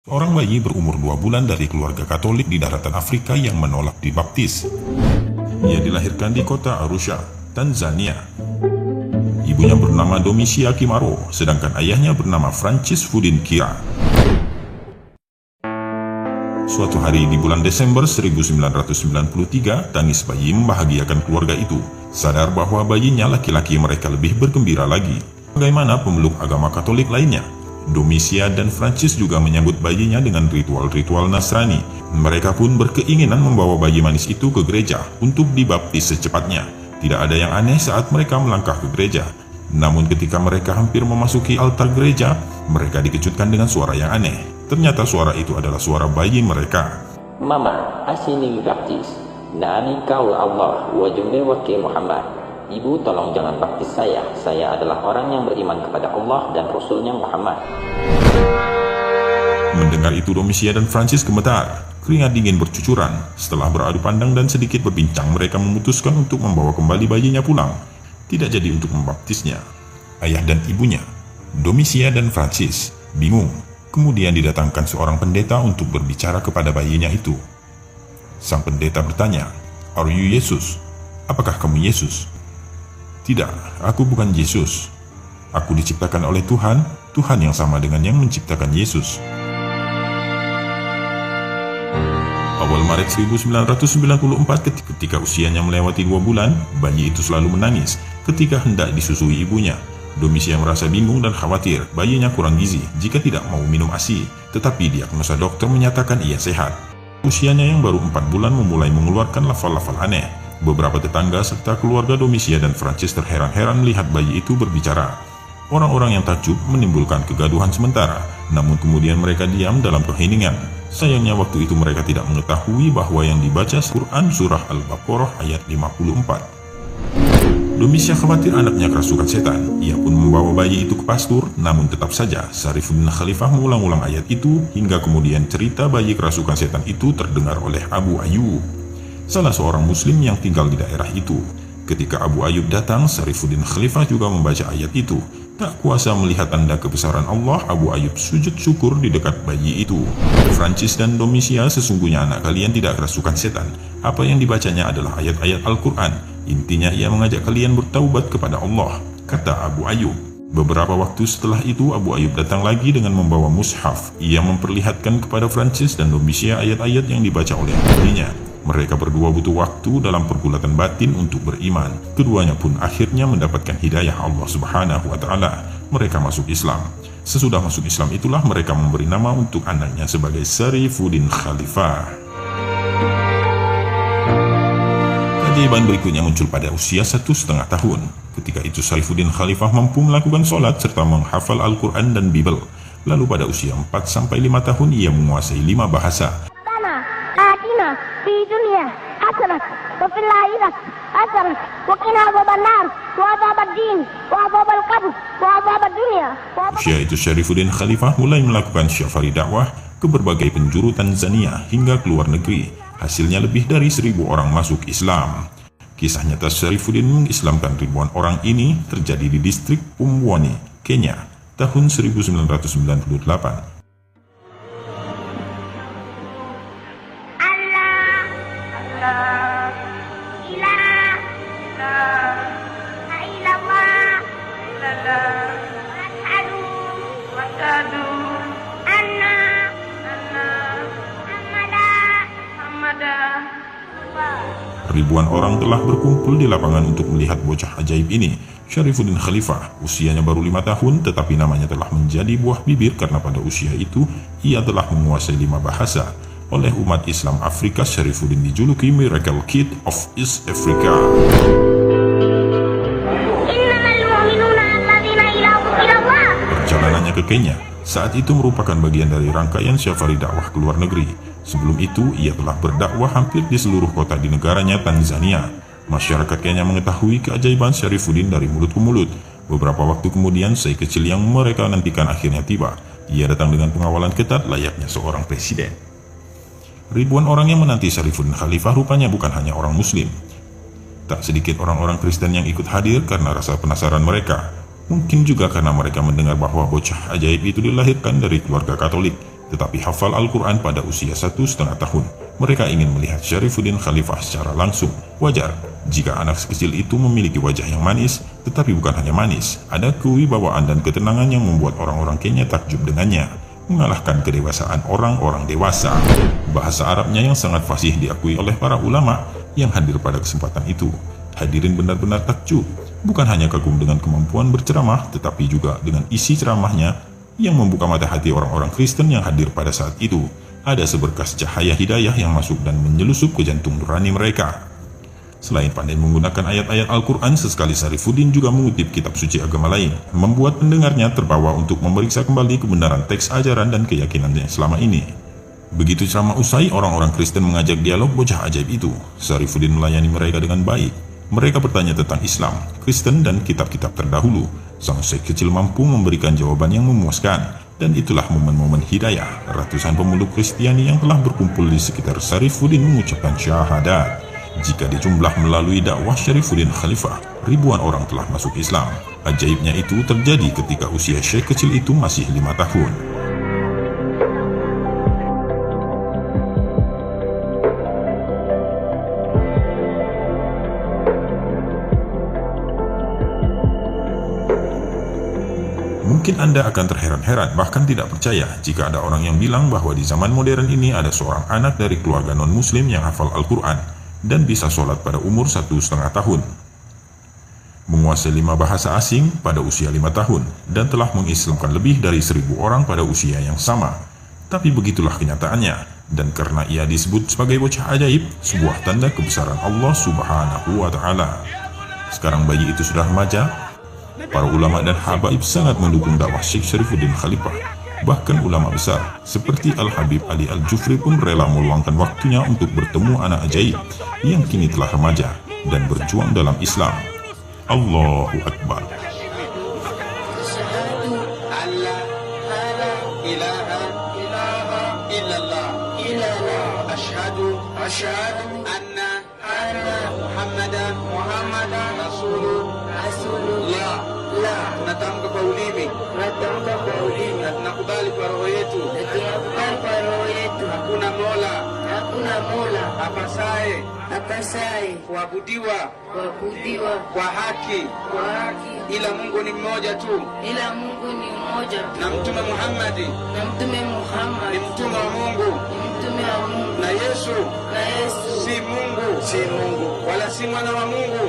Seorang bayi berumur 2 bulan dari keluarga Katolik di daratan Afrika yang menolak dibaptis. Ia dilahirkan di kota Arusha, Tanzania. Ibunya bernama Domisia Kimaro, sedangkan ayahnya bernama Francis Fudin Kira. Suatu hari di bulan Desember 1993, tangis bayi membahagiakan keluarga itu, sadar bahwa bayinya laki-laki mereka lebih bergembira lagi. Bagaimana pemeluk agama Katolik lainnya? Domisia dan Francis juga menyambut bayinya dengan ritual-ritual Nasrani. Mereka pun berkeinginan membawa bayi manis itu ke gereja untuk dibaptis secepatnya. Tidak ada yang aneh saat mereka melangkah ke gereja. Namun ketika mereka hampir memasuki altar gereja, mereka dikejutkan dengan suara yang aneh. Ternyata suara itu adalah suara bayi mereka. Mama, asini baptis. Nani kau Allah wa jumbe wakil Muhammad. Ibu, tolong jangan baptis saya. Saya adalah orang yang beriman kepada Allah dan Rasulnya Muhammad. Mendengar itu, Domisia dan Francis gemetar. Keringat dingin bercucuran. Setelah beradu pandang dan sedikit berbincang, mereka memutuskan untuk membawa kembali bayinya pulang. Tidak jadi untuk membaptisnya. Ayah dan ibunya, Domisia dan Francis, bingung. Kemudian didatangkan seorang pendeta untuk berbicara kepada bayinya itu. Sang pendeta bertanya, "Are you Yesus? Apakah kamu Yesus?" "Tidak, aku bukan Yesus. Aku diciptakan oleh Tuhan, Tuhan yang sama dengan yang menciptakan Yesus." Awal Maret 1994, ketika usianya melewati 2 bulan, bayi itu selalu menangis ketika hendak disusui ibunya. Domisia merasa bingung dan khawatir bayinya kurang gizi jika tidak mau minum ASI, tetapi diagnosa dokter menyatakan ia sehat. Usianya yang baru 4 bulan memulai mengeluarkan lafal-lafal aneh. Beberapa tetangga serta keluarga Domisia dan Francis terheran-heran melihat bayi itu berbicara. Orang-orang yang takjub menimbulkan kegaduhan sementara, namun kemudian mereka diam dalam keheningan. Sayangnya waktu itu mereka tidak mengetahui bahwa yang dibaca Quran surah Al-Baqarah ayat 54. Domisia khawatir anaknya kerasukan setan. Ia pun membawa bayi itu ke pastur, namun tetap saja Syarifuddin Khalifah mengulang-ulang ayat itu hingga kemudian cerita bayi kerasukan setan itu terdengar oleh Abu Ayyub, salah seorang muslim yang tinggal di daerah itu. Ketika Abu Ayyub datang, Syarifuddin Khalifah juga membaca ayat itu. Tak kuasa melihat tanda kebesaran Allah, Abu Ayyub sujud syukur di dekat bayi itu. Francis dan Domisia, sesungguhnya anak kalian tidak kerasukan setan. Apa yang dibacanya adalah ayat-ayat Al-Quran. Intinya ia mengajak kalian bertaubat kepada Allah, kata Abu Ayyub. Beberapa waktu setelah itu, Abu Ayyub datang lagi dengan membawa mushaf. Ia memperlihatkan kepada Francis dan Domisia ayat-ayat yang dibaca oleh dirinya. Mereka berdua butuh waktu dalam pergulatan batin untuk beriman. Keduanya pun akhirnya mendapatkan hidayah Allah Subhanahu wa Ta'ala. Mereka masuk Islam. Sesudah masuk Islam itulah mereka memberi nama untuk anaknya sebagai Syarifuddin Khalifah. Keajaiban berikutnya muncul pada usia 1,5 tahun. Ketika itu Syarifuddin Khalifah mampu melakukan sholat serta menghafal Al-Quran dan Bible. Lalu pada usia 4-5 tahun ia menguasai 5 bahasa. في دنيا حسنة وفي الآخرة حسنة وقنا عذاب النار وعذاب الدين وعذاب القبر وعذاب الدنيا. Usia itu Syarifuddin Khalifah mulai melakukan syafari dakwah ke berbagai penjuru Tanzania hingga ke luar negeri. Hasilnya lebih dari 1.000 orang masuk Islam. Kisah nyata Syarifuddin mengislamkan ribuan orang ini terjadi di distrik Pumwani, Kenya, tahun 1998. Ribuan orang telah berkumpul di lapangan untuk melihat bocah ajaib ini. Syarifuddin Khalifah, usianya baru 5 tahun, tetapi namanya telah menjadi buah bibir karena pada usia itu ia telah menguasai 5 bahasa. Oleh umat Islam Afrika, Syarifuddin dijuluki Miracle Kid of East Africa. Perjalanannya ke Kenya saat itu merupakan bagian dari rangkaian syafari dakwah ke luar negeri. Sebelum itu, ia telah berdakwah hampir di seluruh kota di negaranya Tanzania. Masyarakat Kenya mengetahui keajaiban Syarifuddin dari mulut ke mulut. Beberapa waktu kemudian, sei kecil yang mereka nantikan akhirnya tiba. Ia datang dengan pengawalan ketat layaknya seorang presiden. Ribuan orang yang menanti Syarifuddin Khalifah rupanya bukan hanya orang Muslim. Tak sedikit orang-orang Kristen yang ikut hadir karena rasa penasaran mereka. Mungkin juga karena mereka mendengar bahwa bocah ajaib itu dilahirkan dari keluarga Katolik. tetapi hafal Al-Quran pada usia 1,5 tahun. Mereka ingin melihat Syarifuddin Khalifah secara langsung. Wajar jika anak kecil itu memiliki wajah yang manis, tetapi bukan hanya manis. Ada kewibawaan dan ketenangan yang membuat orang-orang Kenya takjub dengannya, mengalahkan kedewasaan orang-orang dewasa. Bahasa Arabnya yang sangat fasih diakui oleh para ulama yang hadir pada kesempatan itu. Hadirin benar-benar takjub, bukan hanya kagum dengan kemampuan berceramah, tetapi juga dengan isi ceramahnya yang membuka mata hati orang-orang Kristen yang hadir pada saat itu. Ada seberkas cahaya hidayah yang masuk dan menyelusup ke jantung nurani mereka. Selain pandai menggunakan ayat-ayat Al-Quran, sesekali Syarifuddin juga mengutip kitab suci agama lain, membuat pendengarnya terbawa untuk memeriksa kembali kebenaran teks ajaran dan keyakinannya selama ini. Begitu ceramah usai, orang-orang Kristen mengajak dialog bocah ajaib itu. Syarifuddin melayani mereka dengan baik. Mereka bertanya tentang Islam, Kristen, dan kitab-kitab terdahulu. Sang syekh kecil mampu memberikan jawaban yang memuaskan, dan itulah momen-momen hidayah. Ratusan pemeluk Kristiani yang telah berkumpul di sekitar Syarifuddin mengucapkan syahadat. Jika dijumlah melalui dakwah Syarifuddin Khalifah, ribuan orang telah masuk Islam. Ajaibnya itu terjadi ketika usia syekh kecil itu masih 5 tahun. Mungkin Anda akan terheran-heran, bahkan tidak percaya jika ada orang yang bilang bahwa di zaman modern ini ada seorang anak dari keluarga non-muslim yang hafal Al-Quran dan bisa sholat pada umur 1,5 tahun, menguasai 5 bahasa asing pada usia 5 tahun, dan telah mengislamkan lebih dari 1.000 orang pada usia yang sama. Tapi begitulah kenyataannya, dan karena ia disebut sebagai bocah ajaib, sebuah tanda kebesaran Allah Subhanahu wa Ta'ala. Sekarang bayi itu sudah remaja. Para ulama dan habaib sangat mendukung dakwah Syekh Syarifuddin Khalifah. Bahkan ulama besar seperti Al-Habib Ali Al-Jufri pun rela meluangkan waktunya untuk bertemu anak ajaib yang kini telah remaja dan berjuang dalam Islam. Allahu Akbar. Asyhadu anna Muhammadan Rasulullah. Tunatamka kwa ulimi na tunakubali kwa roho yetu, hakuna mola apasaye kuabudiwa kwa haki ila Mungu ni mmoja tu, na Mtume Muhammadi ni mtume wa Mungu, na Yesu si Mungu wala si mwana wa Mungu.